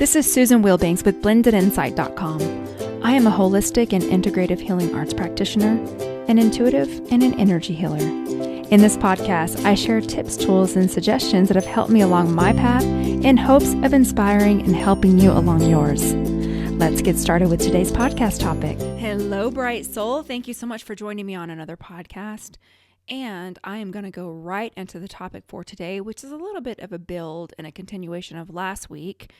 This is Susan Wilbanks with blendedinsight.com. I am a holistic and integrative healing arts practitioner, an intuitive, and an energy healer. In this podcast, I share tips, tools, and suggestions that have helped me along my path in hopes of inspiring and helping you along yours. Let's get started with today's podcast topic. Hello, bright soul. Thank you so much for joining me on another podcast. And I am going to go right into the topic for today, which is a little bit of a build and a continuation of last week,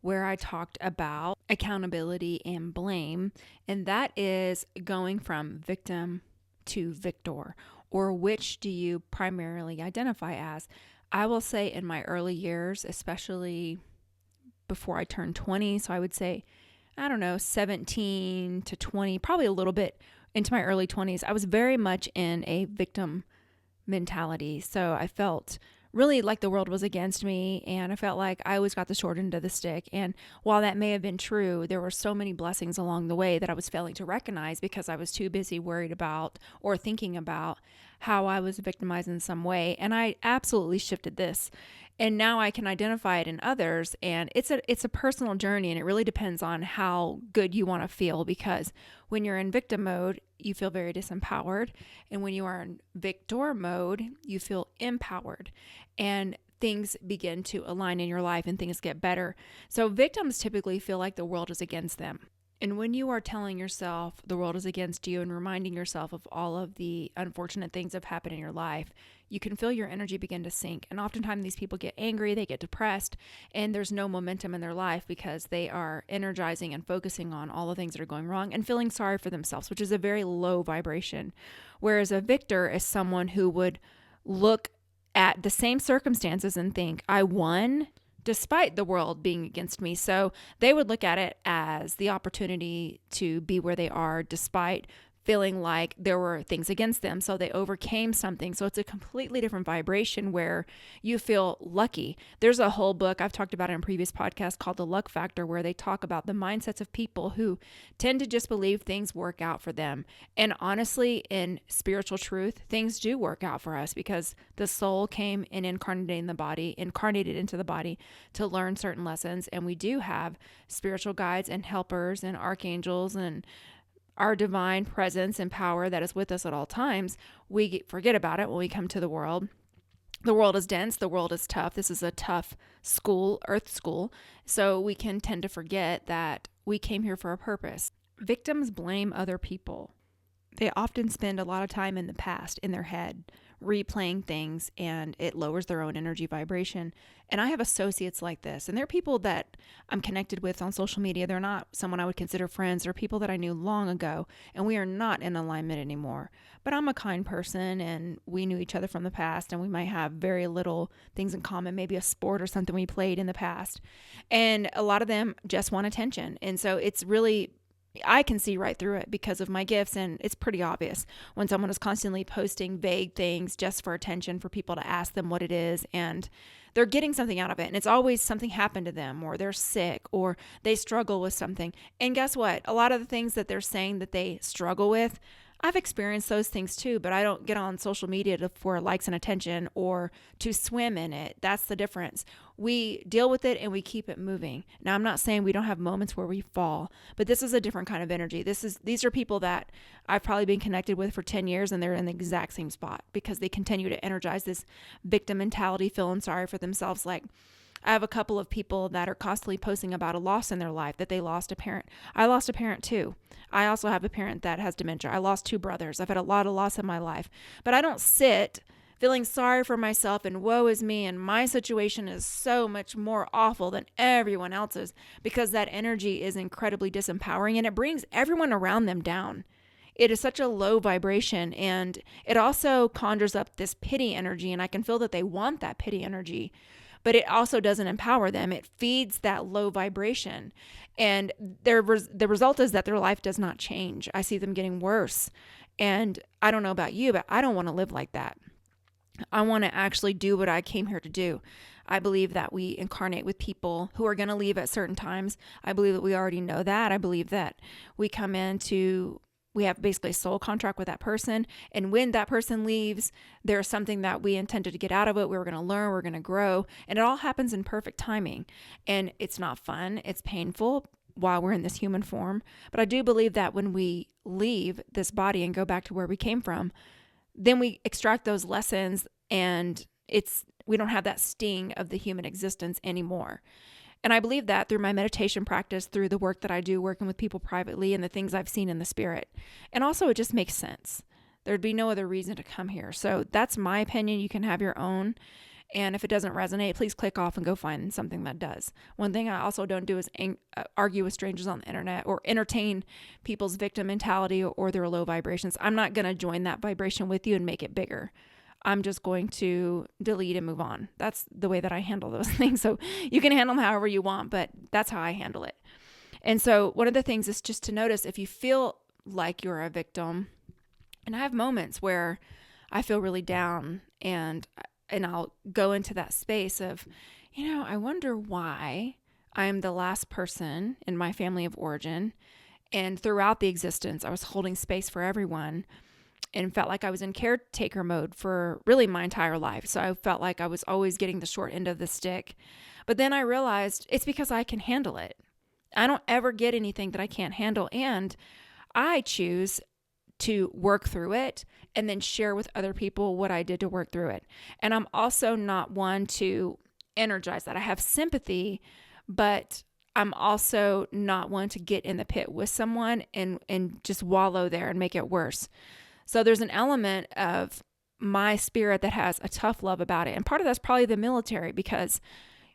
where I talked about accountability and blame. And that is going from victim to victor, or which do you primarily identify as? I will say in my early years, especially before I turned 20, so I would say, 17 to 20, probably a little bit into my early 20s, I was very much in a victim mentality. So I felt really like the world was against me, and I felt like I always got the short end of the stick. And while that may have been true, there were so many blessings along the way that I was failing to recognize because I was too busy worried about or thinking about how I was victimized in some way. And I absolutely shifted this. And now I can identify it in others, and it's a personal journey, and it really depends on how good you want to feel, because when you're in victim mode, you feel very disempowered, and when you are in victor mode, you feel empowered, and things begin to align in your life and things get better. So victims typically feel like the world is against them. And when you are telling yourself the world is against you and reminding yourself of all of the unfortunate things that have happened in your life, you can feel your energy begin to sink. And oftentimes these people get angry, they get depressed, and there's no momentum in their life because they are energizing and focusing on all the things that are going wrong and feeling sorry for themselves, which is a very low vibration. Whereas a victor is someone who would look at the same circumstances and think, I won, despite the world being against me. So they would look at it as the opportunity to be where they are despite feeling like there were things against them. So they overcame something. So it's a completely different vibration where you feel lucky. There's a whole book I've talked about in a previous podcast called The Luck Factor, where they talk about the mindsets of people who tend to just believe things work out for them. And honestly, in spiritual truth, things do work out for us because the soul came and incarnated into the body to learn certain lessons. And we do have spiritual guides and helpers and archangels and our divine presence and power that is with us at all times. We forget about it when we come to the world. The world is dense. The world is tough. This is a tough school, earth school. So we can tend to forget that we came here for a purpose. Victims blame other people. They often spend a lot of time in the past, in their head, replaying things, and it lowers their own energy vibration. And I have associates like this, and they're people that I'm connected with on social media. They're not someone I would consider friends. They're people that I knew long ago, and we are not in alignment anymore. But I'm a kind person, and we knew each other from the past, and we might have very little things in common, maybe a sport or something we played in the past. And a lot of them just want attention. And so it's really, I can see right through it because of my gifts, and it's pretty obvious when someone is constantly posting vague things just for attention, for people to ask them what it is, and they're getting something out of it, and it's always something happened to them, or they're sick, or they struggle with something. And guess what? A lot of the things that they're saying that they struggle with, I've experienced those things too, but I don't get on social media for likes and attention or to swim in it. That's the difference. We deal with it and we keep it moving. Now, I'm not saying we don't have moments where we fall, but this is a different kind of energy. These are people that I've probably been connected with for 10 years, and they're in the exact same spot because they continue to energize this victim mentality, feeling sorry for themselves. Like, I have a couple of people that are constantly posting about a loss in their life, that they lost a parent. I lost a parent too. I also have a parent that has dementia. I lost 2 brothers. I've had a lot of loss in my life. But I don't sit feeling sorry for myself and woe is me and my situation is so much more awful than everyone else's, because that energy is incredibly disempowering and it brings everyone around them down. It is such a low vibration, and it also conjures up this pity energy, and I can feel that they want that pity energy. But it also doesn't empower them. It feeds that low vibration. And the result is that their life does not change. I see them getting worse. And I don't know about you, but I don't want to live like that. I want to actually do what I came here to do. I believe that we incarnate with people who are going to leave at certain times. I believe that we already know that. I believe that we come in to we have basically a soul contract with that person. And when that person leaves, there's something that we intended to get out of it. We were going to learn, we're going to grow. And it all happens in perfect timing. And it's not fun. It's painful while we're in this human form. But I do believe that when we leave this body and go back to where we came from, then we extract those lessons, and we don't have that sting of the human existence anymore. And I believe that through my meditation practice, through the work that I do working with people privately, and the things I've seen in the spirit. And also it just makes sense. There'd be no other reason to come here. So that's my opinion. You can have your own. And if it doesn't resonate, please click off and go find something that does. One thing I also don't do is argue with strangers on the internet or entertain people's victim mentality or their low vibrations. I'm not going to join that vibration with you and make it bigger. I'm just going to delete and move on. That's the way that I handle those things. So you can handle them however you want, but that's how I handle it. And so one of the things is just to notice if you feel like you're a victim, and I have moments where I feel really down, and I'll go into that space of, I wonder why I'm the last person in my family of origin. And throughout the existence, I was holding space for everyone and felt like I was in caretaker mode for really my entire life. So I felt like I was always getting the short end of the stick. But then I realized it's because I can handle it. I don't ever get anything that I can't handle. And I choose to work through it and then share with other people what I did to work through it. And I'm also not one to energize that. I have sympathy, but I'm also not one to get in the pit with someone and just wallow there and make it worse. So there's an element of my spirit that has a tough love about it. And part of that's probably the military, because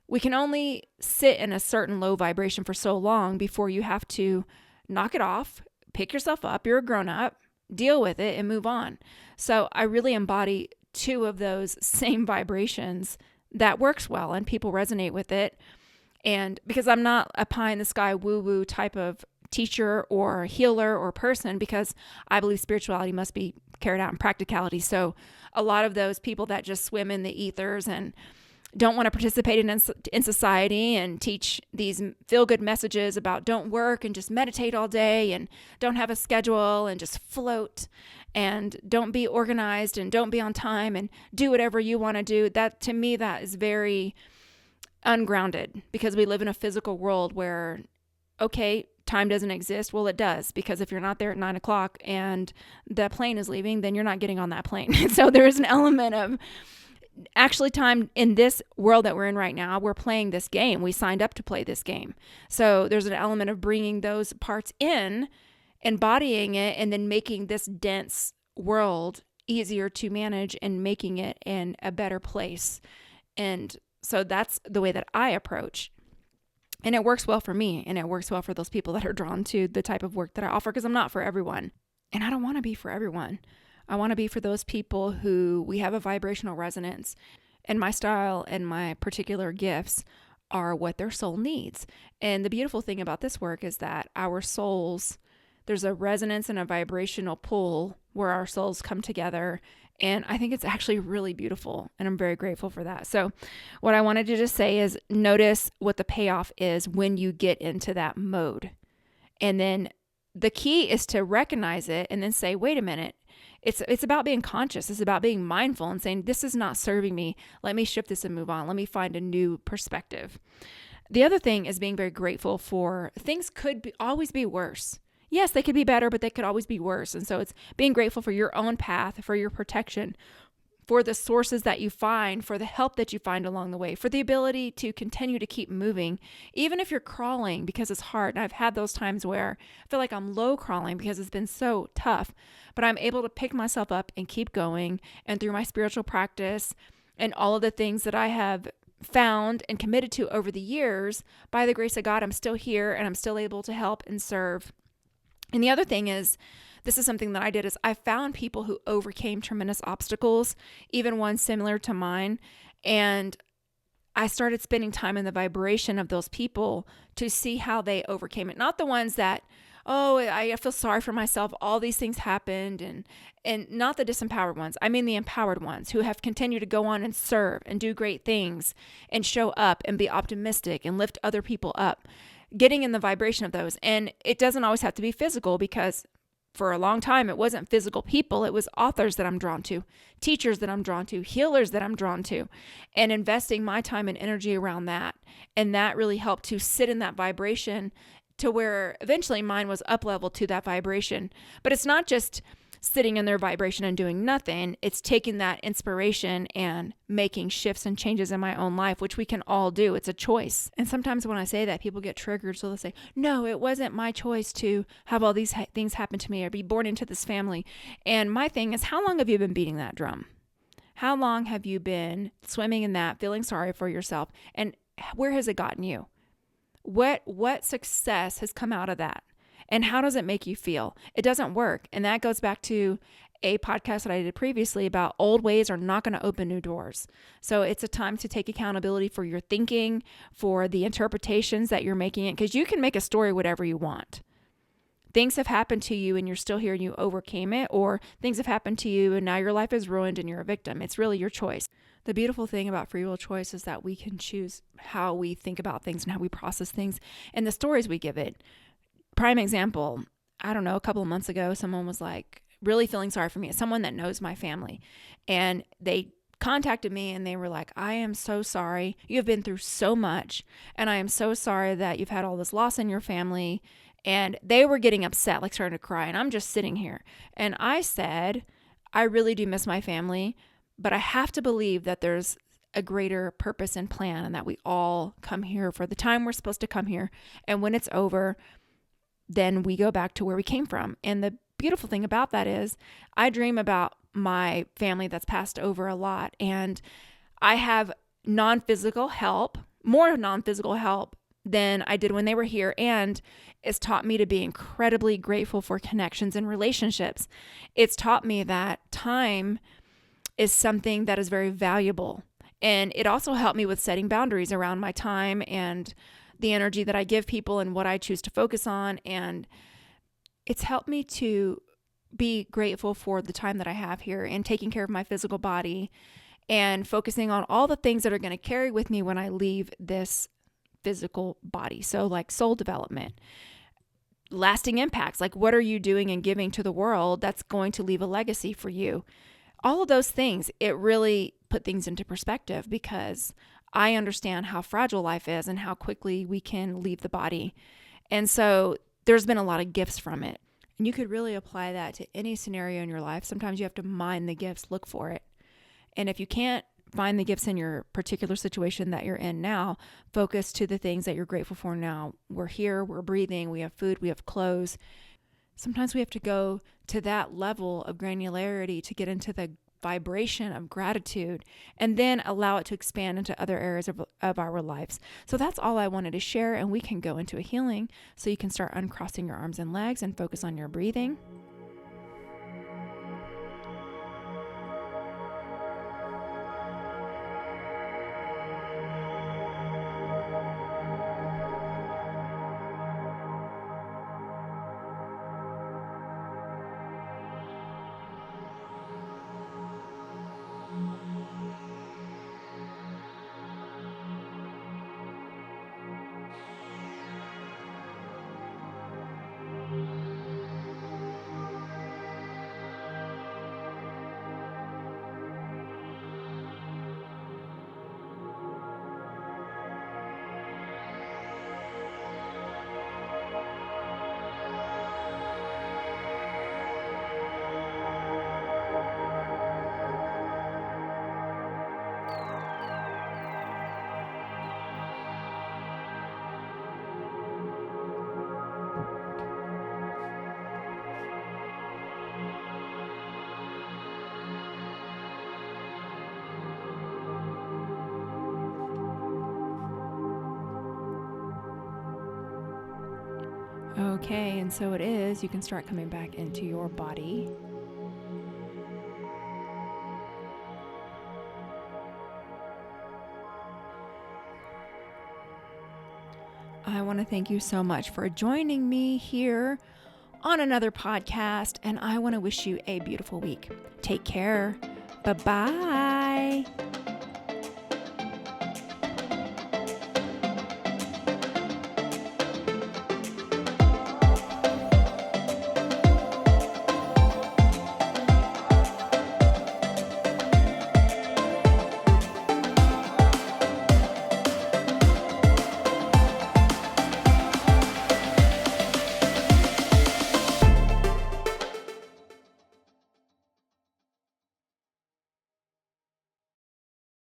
we can only sit in a certain low vibration for so long before you have to knock it off, pick yourself up, you're a grown up, deal with it and move on. So I really embody two of those same vibrations that works well, and people resonate with it. And because I'm not a pie in the sky woo-woo type of teacher or healer or person, because I believe spirituality must be carried out in practicality. So a lot of those people that just swim in the ethers and don't want to participate in society and teach these feel-good messages about don't work and just meditate all day and don't have a schedule and just float and don't be organized and don't be on time and do whatever you want to do. That, to me, that is very ungrounded, because we live in a physical world where, okay, time doesn't exist. Well, it does, because if you're not there at 9:00 and the plane is leaving, then you're not getting on that plane. So there is an element of actually time in this world that we're in right now. We're playing this game. We signed up to play this game. So there's an element of bringing those parts in, embodying it, and then making this dense world easier to manage and making it in a better place. And so that's the way that I approach. And it works well for me, and it works well for those people that are drawn to the type of work that I offer, because I'm not for everyone. And I don't want to be for everyone. I want to be for those people who we have a vibrational resonance, and my style and my particular gifts are what their soul needs. And the beautiful thing about this work is that our souls, there's a resonance and a vibrational pull where our souls come together. And I think it's actually really beautiful, and I'm very grateful for that. So what I wanted to just say is notice what the payoff is when you get into that mode. And then the key is to recognize it and then say, wait a minute, it's about being conscious. It's about being mindful and saying, this is not serving me. Let me shift this and move on. Let me find a new perspective. The other thing is being very grateful for things always be worse. Yes, they could be better, but they could always be worse. And so it's being grateful for your own path, for your protection, for the sources that you find, for the help that you find along the way, for the ability to continue to keep moving, even if you're crawling because it's hard. And I've had those times where I feel like I'm low crawling because it's been so tough, but I'm able to pick myself up and keep going. And through my spiritual practice and all of the things that I have found and committed to over the years, by the grace of God, I'm still here and I'm still able to help and serve. And the other thing is, this is something that I did, is I found people who overcame tremendous obstacles, even one similar to mine. And I started spending time in the vibration of those people to see how they overcame it. Not the ones that, oh, I feel sorry for myself, all these things happened, and not the disempowered ones. I mean the empowered ones who have continued to go on and serve and do great things and show up and be optimistic and lift other people up. Getting in the vibration of those. And it doesn't always have to be physical, because for a long time, it wasn't physical people. It was authors that I'm drawn to, teachers that I'm drawn to, healers that I'm drawn to, and investing my time and energy around that. And that really helped to sit in that vibration to where eventually mine was up leveled to that vibration. But it's not just sitting in their vibration and doing nothing. It's taking that inspiration and making shifts and changes in my own life, which we can all do. It's a choice. And sometimes when I say that, people get triggered. So they'll say, no, it wasn't my choice to have all these things happen to me or be born into this family. And my thing is, how long have you been beating that drum? How long have you been swimming in that, feeling sorry for yourself? And where has it gotten you? What success has come out of that? And how does it make you feel? It doesn't work. And that goes back to a podcast that I did previously about old ways are not going to open new doors. So it's a time to take accountability for your thinking, for the interpretations that you're making it, because you can make a story whatever you want. Things have happened to you and you're still here and you overcame it, or things have happened to you and now your life is ruined and you're a victim. It's really your choice. The beautiful thing about free will choice is that we can choose how we think about things and how we process things and the stories we give it. Prime example, I don't know, a couple of months ago, someone was like really feeling sorry for me. It's someone that knows my family. And they contacted me and they were like, I am so sorry. You have been through so much. And I am so sorry that you've had all this loss in your family. And they were getting upset, like starting to cry. And I'm just sitting here. And I said, I really do miss my family, but I have to believe that there's a greater purpose and plan and that we all come here for the time we're supposed to come here. And when it's over, then we go back to where we came from. And the beautiful thing about that is I dream about my family that's passed over a lot. And I have non-physical help, more non-physical help than I did when they were here. And it's taught me to be incredibly grateful for connections and relationships. It's taught me that time is something that is very valuable. And it also helped me with setting boundaries around my time and the energy that I give people and what I choose to focus on. And it's helped me to be grateful for the time that I have here and taking care of my physical body and focusing on all the things that are going to carry with me when I leave this physical body. So like soul development, lasting impacts, like what are you doing and giving to the world that's going to leave a legacy for you? All of those things, it really put things into perspective because I understand how fragile life is and how quickly we can leave the body. And so there's been a lot of gifts from it. And you could really apply that to any scenario in your life. Sometimes you have to mine the gifts, look for it. And if you can't find the gifts in your particular situation that you're in now, focus to the things that you're grateful for now. We're here, we're breathing, we have food, we have clothes. Sometimes we have to go to that level of granularity to get into the vibration of gratitude and then allow it to expand into other areas of our lives. So that's all I wanted to share, and we can go into a healing so you can start uncrossing your arms and legs and focus on your breathing. Okay, and so it is. You can start coming back into your body. I want to thank you so much for joining me here on another podcast, and I want to wish you a beautiful week. Take care. Bye-bye.